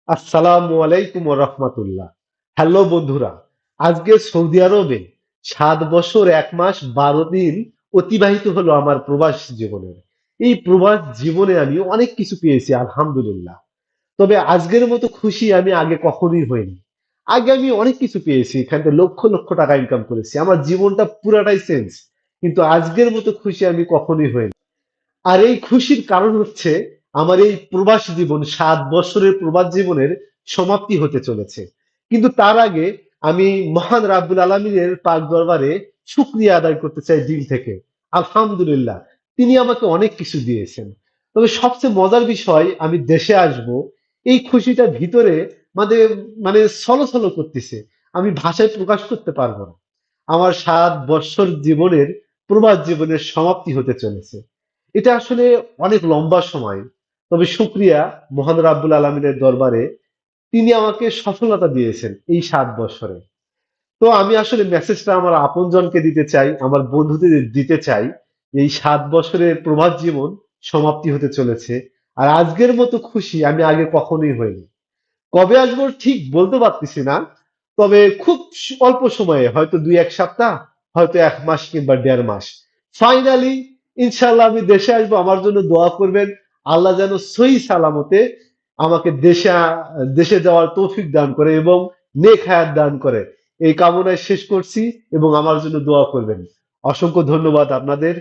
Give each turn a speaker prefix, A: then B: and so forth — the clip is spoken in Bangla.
A: আসসালামু আলাইকুম ওয়া রাহমাতুল্লাহ। হ্যালো বন্ধুরা, আজকে সৌদি আরবে 7 বছর 1 মাস 12 দিন অতিবাহিত হলো আমার প্রবাস জীবনের। এই প্রবাস জীবনে আমি অনেক কিছু পেয়েছি আলহামদুলিল্লাহ। তবে আজকের মতো খুশি আমি আগে কখনোই হইনি। আগে আমি অনেক কিছু পেয়েছি, এখান থেকে লক্ষ লক্ষ টাকা ইনকাম করেছি, আমার জীবনটা পুরাটাই চেঞ্জ। কিন্তু আজকের মতো খুশি আমি কখনোই হইনি। আর এই খুশির কারণ হচ্ছে আমার এই প্রবাস জীবন, 7 বছরের প্রবাস জীবনের সমাপ্তি হতে চলেছে। কিন্তু তার আগে আমি মহান রাব্বুল আলামিনের পাক দরবারে শুকরিয়া আদায় করতে চাই দিল থেকে। আলহামদুলিল্লাহ, তিনি আমাকে অনেক কিছু দিয়েছেন। তবে সবচেয়ে মজার বিষয়, আমি দেশে আসব, এই খুশিটা ভিতরে মানে মানে ছলছল করতেছে। আমি ভাষায় প্রকাশ করতে পারবো না। আমার 7 বছর জীবনের প্রবাস জীবনের সমাপ্তি হতে চলেছে। এটা আসলে অনেক লম্বা সময়। তবে শুকরিয়া মহান রাব্বুল আলমিনের দরবারে, তিনি আমাকে সফলতা দিয়েছেন এই 7 বছরে। তো আমি আসলে মেসেজটা আমার আপনজনকে দিতে চাই, আমার বন্ধুদের দিতে চাই। এই 7 বছরের প্রবাস জীবন সমাপ্তি হতে চলেছে। আর আজকের মতো খুশি আমি আগে কখনোই হইনি। কবে আসবো ঠিক বলতে পারতেছি না। তবে খুব অল্প সময়ে, হয়তো 2-1 সপ্তাহ, হয়তো 1 মাস কিংবা 1.5 মাস। ফাইনালি ইনশাল্লাহ আমি দেশে আসবো, আমার জন্য দোয়া করবেন। আল্লাহ যেন সহি সালামতে আমাকে দেশে যাওয়ার তৌফিক দান করে এবং নেক হায়াত দান করে, এই কামনায় শেষ করছি। এবং আমার জন্য দোয়া করবেন। অসংখ্য ধন্যবাদ আপনাদের।